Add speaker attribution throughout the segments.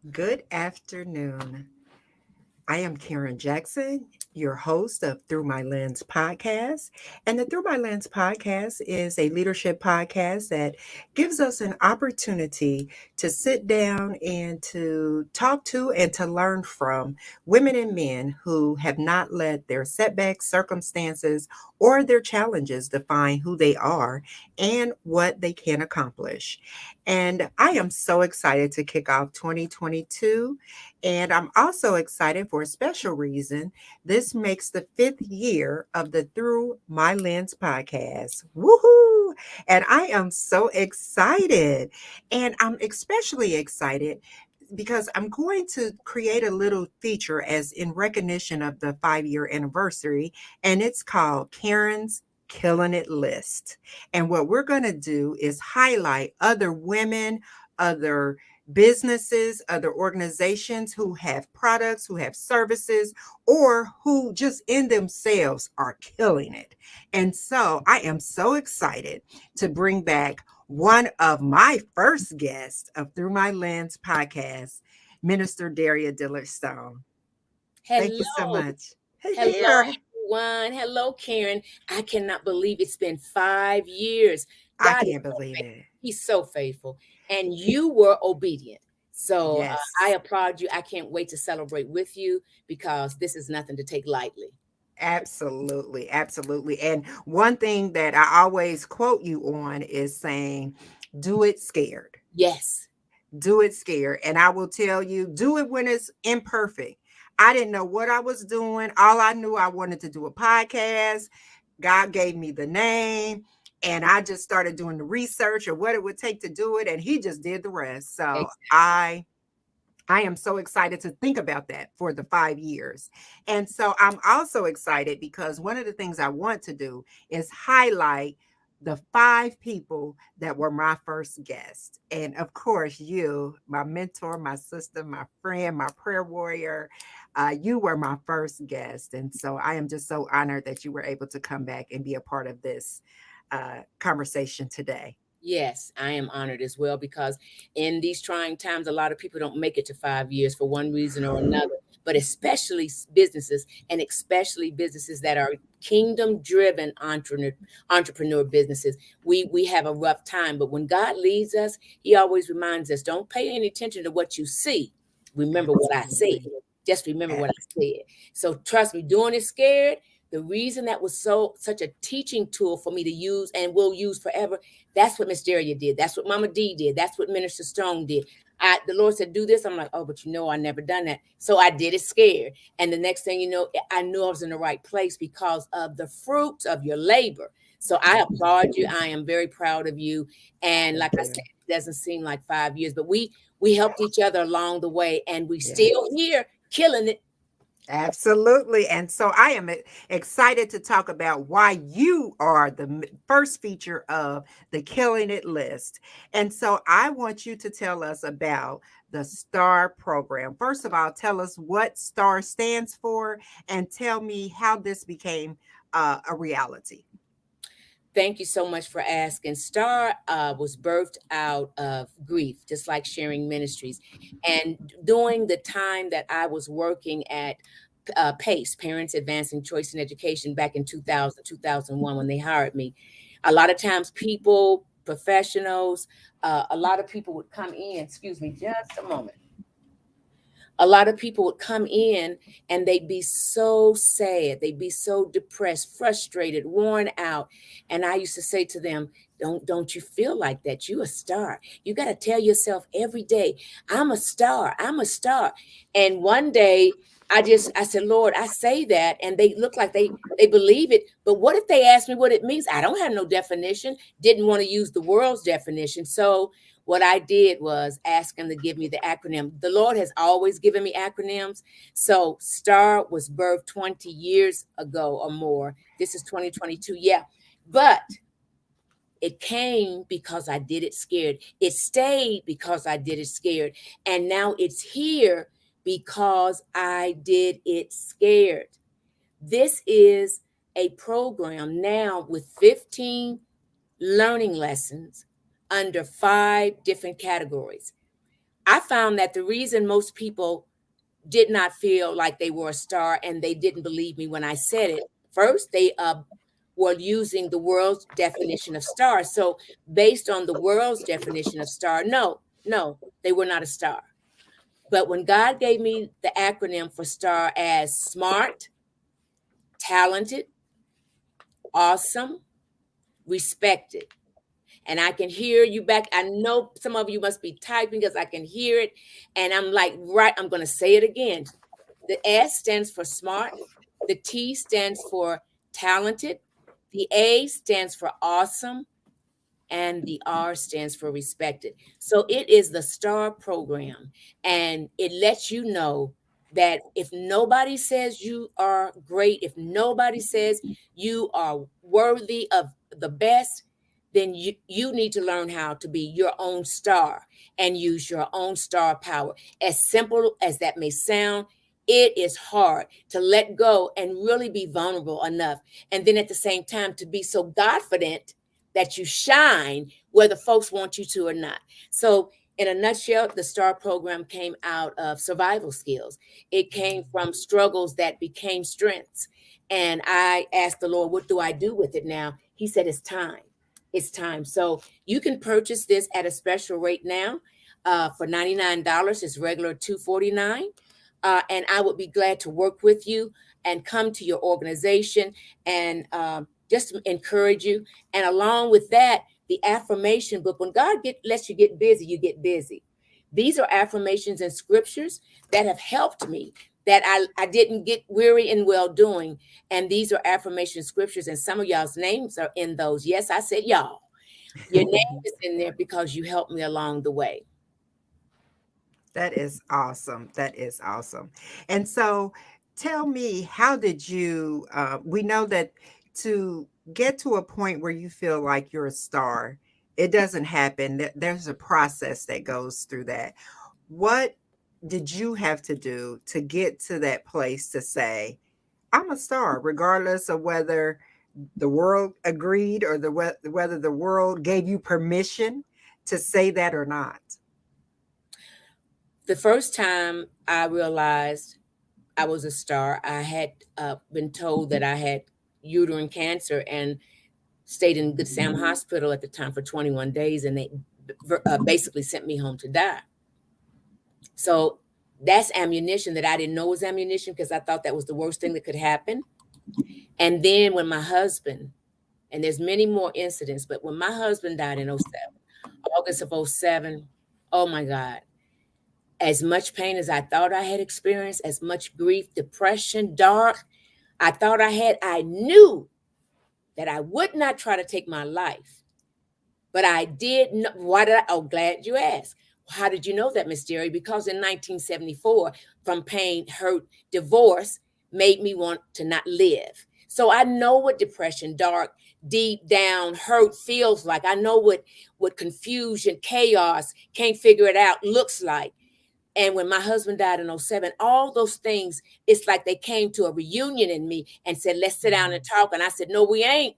Speaker 1: Good afternoon. I am Karen Jackson, your host of Through My Lens podcast. And the Through My Lens podcast is a leadership podcast that gives us an opportunity to sit down and to talk to and to learn from women and men who have not let their setbacks, circumstances, or their challenges define who they are and what they can accomplish. And I am so excited to kick off 2022, and I'm also excited for a special reason. This makes the fifth year of the Through My Lens podcast. Woohoo! And I am so excited. And I'm especially excited because I'm going to create a little feature as in recognition of the 5 year anniversary, and it's called Karen's Killing It List. And what we're going to do is highlight other women, other businesses, other organizations who have products, who have services, or who just in themselves are killing it. And so I am so excited to bring back one of my first guests of Through My Lens podcast, Minister Daria Dillard Stone. Thank you so
Speaker 2: Hello,
Speaker 1: much. Hey
Speaker 2: hello,
Speaker 1: there.
Speaker 2: everyone. Hello, Karen. I cannot believe it's been 5 years.
Speaker 1: I
Speaker 2: God is
Speaker 1: can't
Speaker 2: so
Speaker 1: believe
Speaker 2: faithful.
Speaker 1: it.
Speaker 2: He's so faithful, and you were obedient. So I
Speaker 1: Yes.
Speaker 2: applaud you. I can't wait to celebrate with you because this is nothing to take lightly.
Speaker 1: Absolutely, absolutely. And one thing that I always quote you on is saying, do it scared.
Speaker 2: Yes,
Speaker 1: Do it scared. And I will tell you, do it when it's imperfect. I didn't know what I was doing. All I knew, I wanted to do a podcast. God gave me the name, and I just started doing the research of what it would take to do it. And He just did the rest. So
Speaker 2: exactly.
Speaker 1: I am so excited to think about that for the 5 years. And so I'm also excited because one of the things I want to do is highlight the five people that were my first guest. And of course, you, my mentor, my sister, my friend, my prayer warrior, you were my first guest. And so I am just so honored that you were able to come back and be a part of this conversation today.
Speaker 2: Yes, I am honored as well because in these trying times, a lot of people don't make it to 5 years for one reason or another, but especially businesses and especially businesses that are kingdom driven entrepreneur businesses. We have a rough time, but when God leads us, He always reminds us don't pay any attention to what you see. Remember what I said.
Speaker 1: Absolutely.
Speaker 2: Just remember what I said. So trust me, doing it scared. The reason that was such a teaching tool for me to use and will use forever, that's what Miss Daria did. That's what Mama D did. That's what Minister Stone did. The Lord said, do this. I'm like, oh, but I never done that. So I did it scared. And the next thing you know, I knew I was in the right place because of the fruits of your labor. So I applaud you. I am very proud of you. And
Speaker 1: Thank
Speaker 2: like I
Speaker 1: you.
Speaker 2: said, it doesn't seem like 5 years, but we helped each other along the way and we still
Speaker 1: Yes.
Speaker 2: here killing it.
Speaker 1: Absolutely. And so I am excited to talk about why you are the first feature of the Killing It list. And so I want you to tell us about the STAR program. First of all, tell us what STAR stands for and tell me how this became a reality.
Speaker 2: Thank you so much for asking. Star was birthed out of grief, just like sharing ministries. And during the time that I was working at PACE, Parents Advancing Choice in Education, back in 2000, 2001, when they hired me, a lot of times people, professionals, a lot of people would come in, excuse me, just a moment, a lot of people would come in and they'd be so sad, they'd be so depressed, frustrated, worn out. And I used to say to them, don't you feel like that? You a star. You got to tell yourself every day, I'm a star. I'm a star. And one day I said, Lord, I say that and they look like they believe it, but what if they ask me what it means? I don't have no definition. Didn't want to use the world's definition. So what I did was ask him to give me the acronym. The Lord has always given me acronyms. So STAR was birthed 20 years ago or more. This is 2022. Yeah. But it came because I did it scared. It stayed because I did it scared. And now it's here because I did it scared. This is a program now with 15 learning lessons under 5 different categories. I found that the reason most people did not feel like they were a star and they didn't believe me when I said it, first, they were using the world's definition of star. So, based on the world's definition of star, no, they were not a star. But when God gave me the acronym for star as smart, talented, awesome, respected. And I can hear you back. I know some of you must be typing because I can hear it. And I'm like, right, I'm going to say it again. The S stands for smart. The T stands for talented. The A stands for awesome. And the R stands for respected. So it is the STAR program. And it lets you know that if nobody says you are great, if nobody says you are worthy of the best, then you need to learn how to be your own star and use your own star power. As simple as that may sound, it is hard to let go and really be vulnerable enough. And then at the same time, to be so confident that you shine whether folks want you to or not. So, in a nutshell, the STAR program came out of survival skills. It came from struggles that became strengths. And I asked the Lord, what do I do with it now? He said, it's time. It's time. So you can purchase this at a special rate now for $99. It's regular $249. And I would be glad to work with you and come to your organization and just encourage you. And along with that, the affirmation book. When God lets you get busy, you get busy. These are affirmations and scriptures that have helped me, that I didn't get weary in well doing. And these are affirmation scriptures, and some of y'all's names are in those. Yes, I said y'all. Your name is in there because you helped me along the way.
Speaker 1: That is awesome. That is awesome. And so tell me, how did you, we know that to get to a point where you feel like you're a star, it doesn't happen. There's a process that goes through that. What did you have to do to get to that place to say, I'm a star, regardless of whether the world agreed or whether the world gave you permission to say that or not?
Speaker 2: The first time I realized I was a star, I had been told that I had uterine cancer and stayed in Good Sam Hospital at the time for 21 days, and they basically sent me home to die. So that's ammunition that I didn't know was ammunition because I thought that was the worst thing that could happen. And then when my husband, and there's many more incidents, but when my husband died in '07, August of '07, oh my God, as much pain as I thought I had experienced, as much grief, depression, dark, I knew that I would not try to take my life. But I did know. Why did I? Oh, glad you asked. How did you know that, Miss Daria? Because in 1974, from pain, hurt, divorce made me want to not live. So I know what depression, dark, deep down hurt feels like. I know what confusion, chaos, can't figure it out looks like. And when my husband died in '07, all those things, it's like they came to a reunion in me and said, let's sit down and talk. And I said, no, we ain't.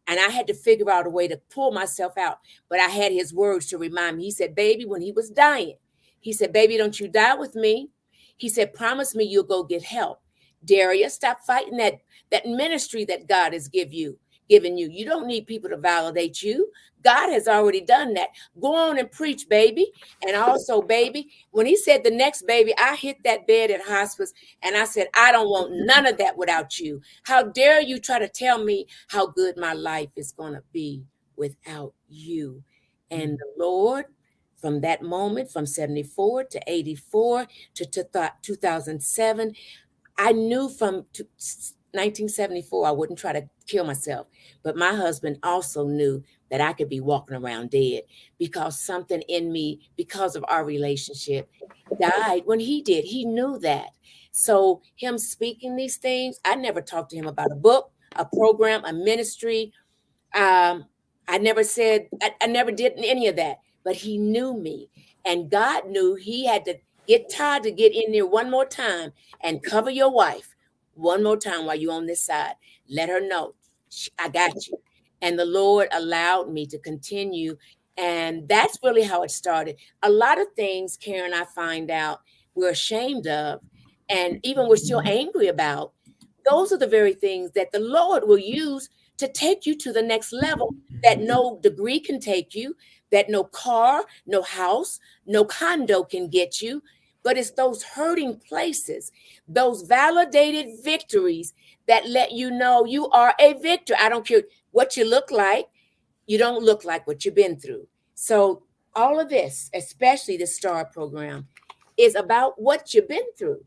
Speaker 2: And I had to figure out a way to pull myself out. But I had his words to remind me. He said, baby, when he was dying, he said, baby, don't you die with me. He said, promise me you'll go get help. Daria, stop fighting that ministry that God has given you. You don't need people to validate you. God has already done that. Go on and preach, baby. And also, baby, when he said the next baby, I hit that bed at hospice and I said, I don't want none of that without you. How dare you try to tell me how good my life is going to be without you? And the Lord, from that moment, from 74 to 84 to 2007, I knew from 1974 I wouldn't try to kill myself. But my husband also knew that I could be walking around dead because something in me, because of our relationship, died when he did. He knew that. So him speaking these things, I never talked to him about a book, a program, a ministry. I never said, I never did any of that, but he knew me. And God knew he had to get Todd to get in there one more time and cover your wife one more time while you're on this side. Let her know, I got you. And the Lord allowed me to continue And that's really how it started. A lot of things, Karen, I find out we're ashamed of, and even we're still angry about. Those are the very things that the Lord will use to take you to the next level that no degree can take you, that no car, no house, no condo can get you. But it's those hurting places, those validated victories that let you know you are a victor. I don't care what you look like, you don't look like what you've been through. So, all of this, especially the STAR program, is about what you've been through,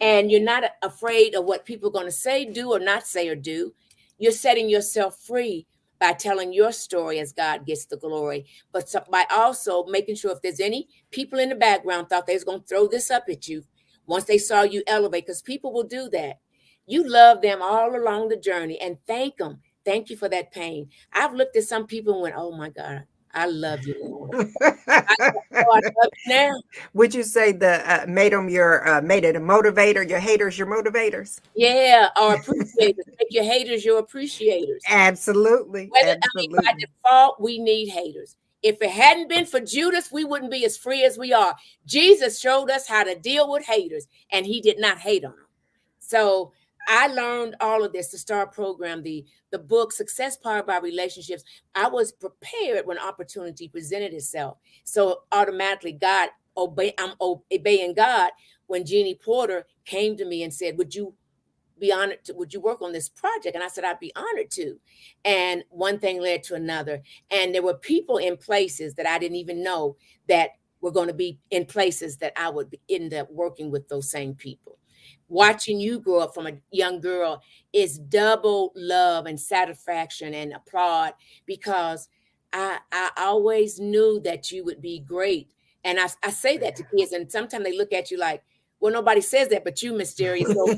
Speaker 2: and you're not afraid of what people are going to say, do, or not say or do. You're setting yourself free by telling your story as God gets the glory, but by also making sure if there's any people in the background thought they was going to throw this up at you once they saw you elevate, because people will do that. You love them all along the journey and thank them. Thank you for that pain. I've looked at some people and went, oh my God, I love you, Lord. I, oh, I love you now.
Speaker 1: Would you say the made it a motivator, your haters your motivators?
Speaker 2: Yeah, or appreciators. Make your haters your appreciators.
Speaker 1: Absolutely,
Speaker 2: Whether, I mean, by
Speaker 1: absolutely.
Speaker 2: default, we need haters. If it hadn't been for Judas, we wouldn't be as free as we are. Jesus showed us how to deal with haters, and he did not hate on them. So I learned all of this, the STAR program, the book, Success Powered by Relationships. I was prepared when opportunity presented itself. So automatically, I'm obeying God when Jeannie Porter came to me and said, would you work on this project? And I said, I'd be honored to. And one thing led to another. And there were people in places that I didn't even know that were going to be in places that I would end up working with those same people. Watching you grow up from a young girl is double love and satisfaction and applaud, because I always knew that you would be great. And I say that to kids, and sometimes they look at you like, well, nobody says that but you, Mysterious. So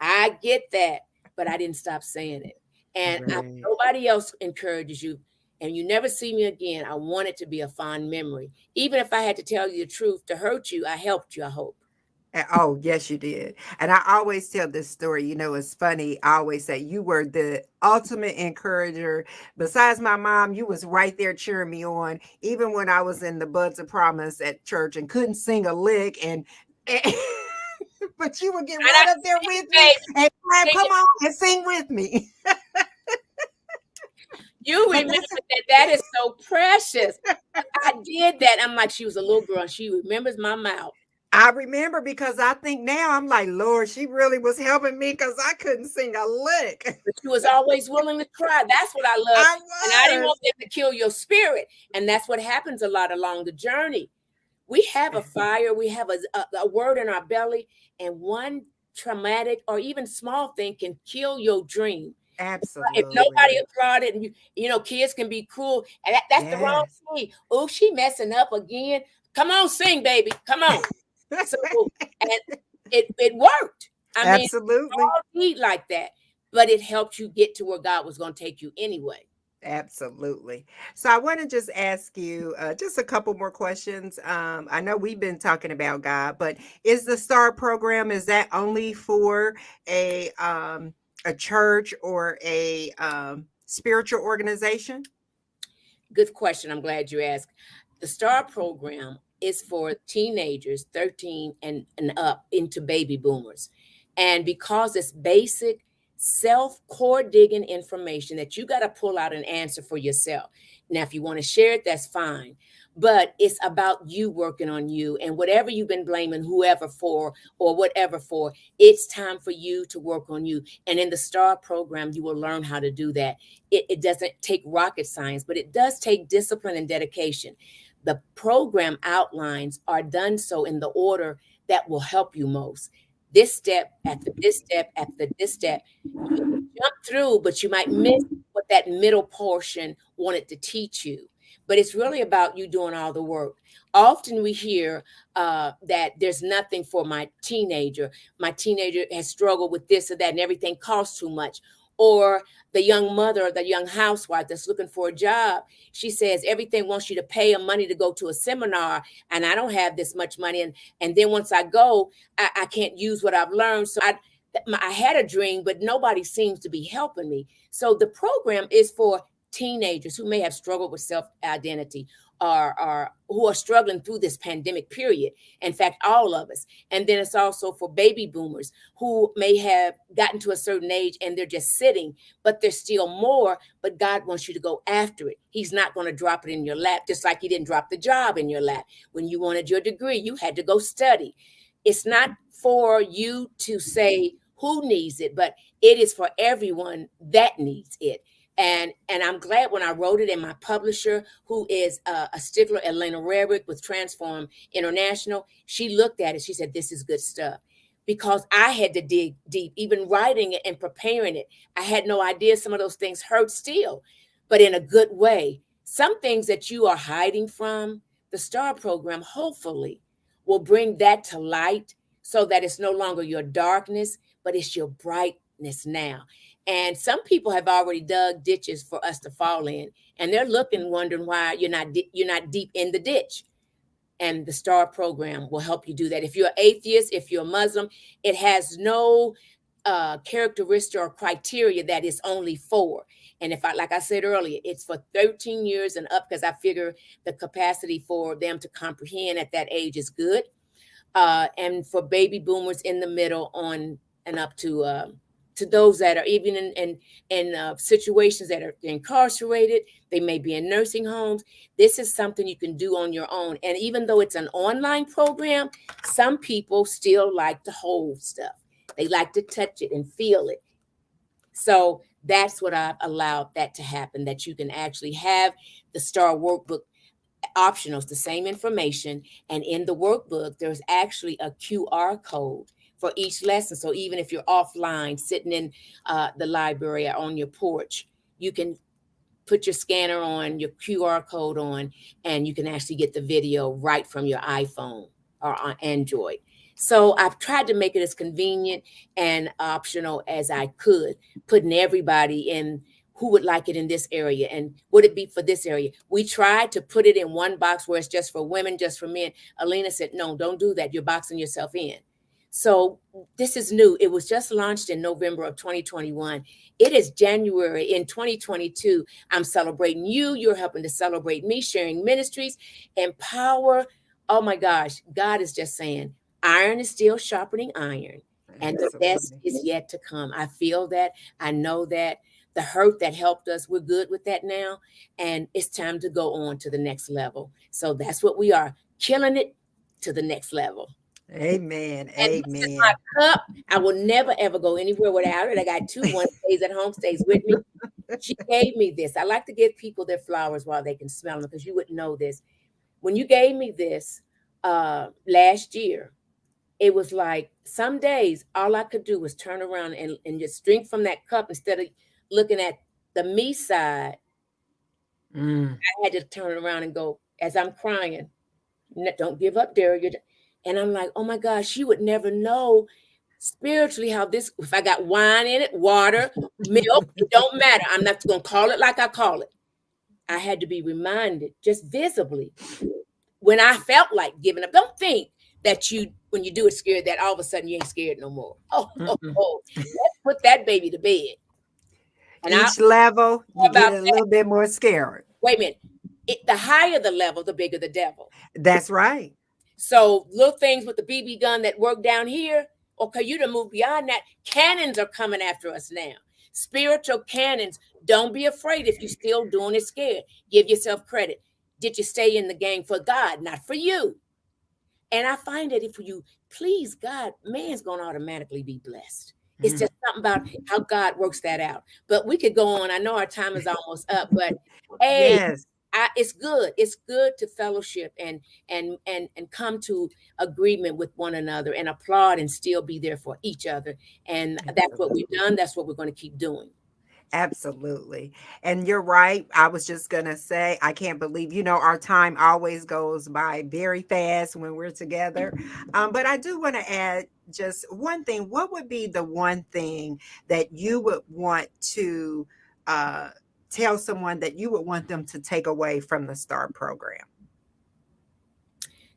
Speaker 2: I get that, but I didn't stop saying it. And if
Speaker 1: Right.
Speaker 2: nobody else encourages you and you never see me again, I want it to be a fond memory. Even if I had to tell you the truth to hurt you, I helped you, I hope.
Speaker 1: Oh, yes, you did. And I always tell this story. It's funny. I always say you were the ultimate encourager. Besides my mom, you was right there cheering me on, even when I was in the Buds of Promise at church and couldn't sing a lick. And but you would get
Speaker 2: And I
Speaker 1: right up there
Speaker 2: sing it,
Speaker 1: with me
Speaker 2: baby.
Speaker 1: and clap,
Speaker 2: Sing
Speaker 1: come
Speaker 2: it.
Speaker 1: on and sing with me.
Speaker 2: You
Speaker 1: But
Speaker 2: remember
Speaker 1: that's
Speaker 2: that. That is so precious. I did that. I'm like, she was a little girl and she remembers my mouth.
Speaker 1: I remember because I think now I'm like, Lord, she really was helping me because I couldn't sing a lick.
Speaker 2: But she was always willing to try. That's what I love.
Speaker 1: I
Speaker 2: And I didn't
Speaker 1: was.
Speaker 2: want them to kill your spirit. And that's what happens a lot along the journey. We have a fire, we have a word in our belly, and one traumatic or even small thing can kill your dream. If nobody
Speaker 1: Absolutely.
Speaker 2: applauded, and kids can be cruel, and that's the wrong
Speaker 1: Yes.
Speaker 2: thing. Oh, she messing up again. Come on, sing, baby. Come on. So, and it worked. I mean,
Speaker 1: Absolutely.
Speaker 2: all need like that, but it helped you get to where God was going to take you anyway.
Speaker 1: Absolutely. So I want to just ask you just a couple more questions. I know we've been talking about God, but is the STAR program, is that only for a church or a spiritual organization?
Speaker 2: Good question. I'm glad you asked. The STAR program is for teenagers 13 and up into baby boomers. And because it's basic self core digging information that you got to pull out and answer for yourself. Now, if you want to share it, that's fine. But it's about you working on you, and whatever you've been blaming whoever for or whatever for, it's time for you to work on you. And in the STAR program, you will learn how to do that. It doesn't take rocket science, but it does take discipline and dedication. The program outlines are done so in the order that will help you most. This step after this step after this step. You can jump through, but you might miss what that middle portion wanted to teach you. But it's really about you doing all the work. Often we hear that there's nothing for my teenager. My teenager has struggled with this or that, and everything costs too much. Or the young mother, the young housewife that's looking for a job, she says everything wants you to pay them money to go to a seminar, and I don't have this much money. And then once I go, I can't use what I've learned. So I had a dream, but nobody seems to be helping me. So the program is for teenagers who may have struggled with self-identity, or who are struggling through this pandemic period. In fact, all of us. And then it's also for baby boomers who may have gotten to a certain age and they're just sitting, but there's still more. But God wants you to go after it. He's not going to drop it in your lap, just like he didn't drop the job in your lap. When you wanted your degree, you had to go study. It's not for you to say who needs it, but it is for everyone that needs it. And I'm glad when I wrote it, and my publisher, who is a stickler, Elena Rarick with Transform International, she looked at it. She said, "This is good stuff." Because I had to dig deep, even writing it and preparing it. I had no idea some of those things hurt still, but in a good way. Some things that you are hiding from, the STAR program hopefully will bring that to light, so that it's no longer your darkness, but it's your brightness now. And some people have already dug ditches for us to fall in, and they're looking, wondering why you're not deep in the ditch. And the STAR program will help you do that. If you're an atheist, if you're a Muslim, it has no characteristic or criteria that it's only for. And if I, like I said earlier, it's for 13 years and up, because I figure the capacity for them to comprehend at that age is good. And for baby boomers in the middle on and up to those that are even in situations that are incarcerated. They may be in nursing homes. This is something you can do on your own. And even though it's an online program, some people still like to hold stuff. They like to touch it and feel it. So that's what I've allowed that to happen, that you can actually have the STAR workbook optional. It's the same information. And in the workbook, there's actually a QR code for each lesson. So even if you're offline, sitting in the library or on your porch, you can put your scanner on, your QR code on, and you can actually get the video right from your iPhone or on Android. So I've tried to make it as convenient and optional as I could, putting everybody in who would like it in this area and would it be for this area. We tried to put it in one box where it's just for women, just for men. Alina said, no, don't do that. You're boxing yourself in. So this is new. It was just launched in November of 2021. It is January in 2022. I'm celebrating you. You're helping to celebrate me, sharing ministries, empower. Oh my gosh, God is just saying, iron is still sharpening iron, and the best
Speaker 1: Absolutely.
Speaker 2: is yet to come. I feel that. I know that. The hurt that helped us, we're good with that now. And it's time to go on to the next level. So that's what we are, killing it to the next level.
Speaker 1: Amen.
Speaker 2: And this is my
Speaker 1: Amen.
Speaker 2: cup. I will never ever go anywhere without it. I got two. One stays at home, stays with me. She gave me this. I like to give people their flowers while they can smell them, because you wouldn't know this. When you gave me this last year, it was like some days all I could do was turn around and just drink from that cup instead of looking at the me side.
Speaker 1: Mm,
Speaker 2: I had to turn around and go, as I'm crying, don't give up, Daria. And I'm like, oh my gosh, you would never know spiritually how this, if I got wine in it, water, milk, it don't matter. I'm not going to call it like I call it. I had to be reminded just visibly when I felt like giving up. Don't think that when you do it scared, that all of a sudden you ain't scared no more.
Speaker 1: mm-mm.
Speaker 2: Let's put that baby to bed. And I
Speaker 1: Each level, you get
Speaker 2: about
Speaker 1: a little bit more scared.
Speaker 2: wait a minute. The higher the level, the bigger the devil.
Speaker 1: That's right.
Speaker 2: So little things with the BB gun that work down here, okay, you to move beyond that. Cannons are coming after us now. Spiritual cannons. Don't be afraid if you're still doing it scared. Give yourself credit. Did you stay in the game for God, not for you? And I find that if you please God, man's going to automatically be blessed. It's
Speaker 1: Mm.
Speaker 2: just something about how God works that out. But we could go on. I know our time is almost up, but hey,
Speaker 1: Yes,
Speaker 2: it's good. It's good to fellowship and come to agreement with one another and applaud and still be there for each other. And that's what we've
Speaker 1: absolutely.
Speaker 2: done. That's what we're going to keep doing.
Speaker 1: Absolutely. And you're right. I was just going to say, I can't believe, our time always goes by very fast when we're together. But I do want to add just one thing. What would be the one thing that you would want to uh, tell someone that you would want them to take away from the STAR program?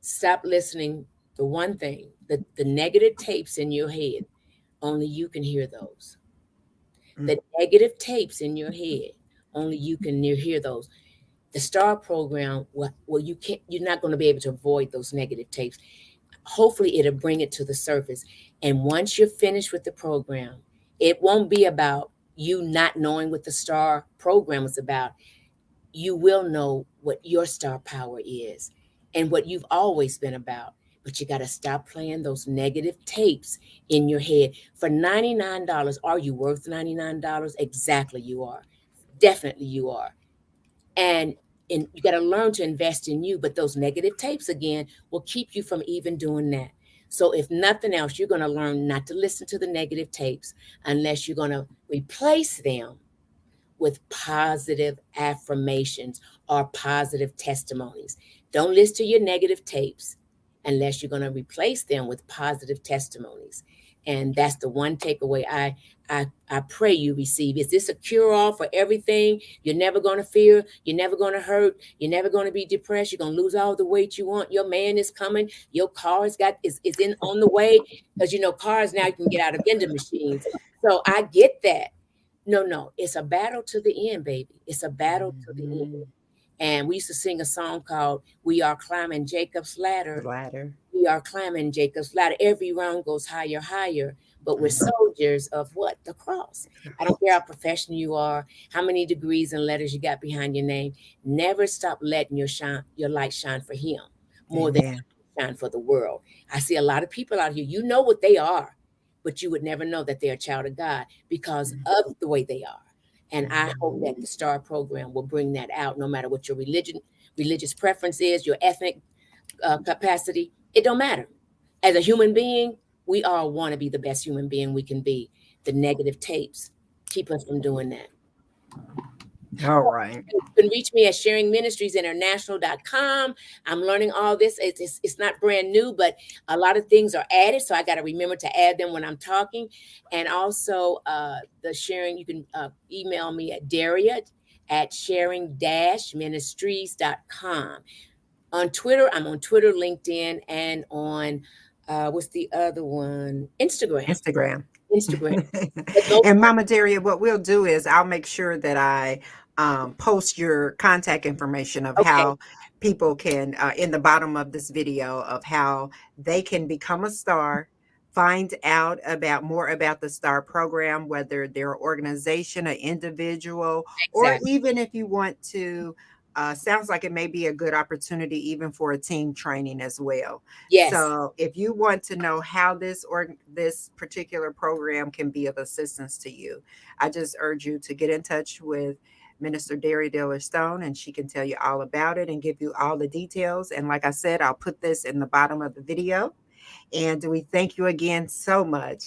Speaker 2: Stop listening. The one thing, the negative tapes in your head, only you can hear those.
Speaker 1: Mm,
Speaker 2: The negative tapes in your head, only you can hear those. The STAR program, well, you're not going to be able to avoid those negative tapes. Hopefully it'll bring it to the surface. And once you're finished with the program, it won't be about you not knowing what the STAR program is about. You will know what your star power is and what you've always been about. But you got to stop playing those negative tapes in your head. For $99, are you worth $99? Exactly, you are. Definitely, you are. And you got to learn to invest in you. But those negative tapes, again, will keep you from even doing that. So, if nothing else, you're going to learn not to listen to the negative tapes unless you're going to replace them with positive affirmations or positive testimonies. Don't listen to your negative tapes unless you're going to replace them with positive testimonies. And that's the one takeaway I pray you receive. Is this a cure-all for everything? You're never going to fear. You're never going to hurt. You're never going to be depressed. You're going to lose all the weight you want. Your man is coming. Your car is in on the way. Because cars now you can get out of vending machines. So I get that. No, no, it's a battle to the end, baby. It's a battle to the end.
Speaker 1: Mhm.
Speaker 2: And we used to sing a song called We Are Climbing Jacob's Ladder.
Speaker 1: Ladder.
Speaker 2: We are climbing Jacob's Ladder. Every round goes higher, higher. But we're
Speaker 1: Mhm.
Speaker 2: soldiers of what? The cross. I don't care how professional you are, how many degrees and letters you got behind your name. Never stop letting your light shine for him more than
Speaker 1: Amen.
Speaker 2: shine for the world. I see a lot of people out here, you know what they are, but you would never know that they're a child of God because of the way they are. And I hope that the STAR program will bring that out no matter what your religious preference is, your ethnic capacity. It don't matter. As a human being, we all want to be the best human being we can be. The negative tapes keep us from doing that.
Speaker 1: All right.
Speaker 2: You can reach me at sharingministriesinternational.com. I'm learning all this. It's not brand new, but a lot of things are added. So I got to remember to add them when I'm talking. And also the sharing, you can email me at Daria at sharing-ministries.com. On Twitter, I'm on Twitter, LinkedIn, and on, what's the other one? Instagram.
Speaker 1: Instagram.
Speaker 2: Instagram. But those,
Speaker 1: And Mama Daria, what we'll do is I'll make sure that I post your contact information of
Speaker 2: okay,
Speaker 1: how people can, in the bottom of this video, of how they can become a star, find out about more about the STAR program, whether they're an organization, an individual, or
Speaker 2: exactly.
Speaker 1: even if you want to. Sounds like it may be a good opportunity even for a team training as well.
Speaker 2: Yes.
Speaker 1: So if you want to know how this particular program can be of assistance to you, I just urge you to get in touch with Minister Daria Dillard Stone, and she can tell you all about it and give you all the details. And like I said, I'll put this in the bottom of the video. And we thank you again so much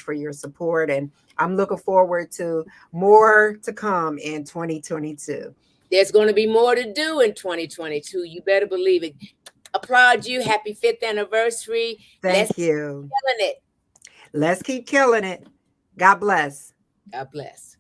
Speaker 1: for your support. And I'm looking forward to more to come in 2022.
Speaker 2: There's going to be more to do in 2022. You better believe it. Applaud you. Happy 5th anniversary. Let's
Speaker 1: Thank
Speaker 2: keep
Speaker 1: you.
Speaker 2: killing it.
Speaker 1: Let's keep killing it. God bless.
Speaker 2: God bless.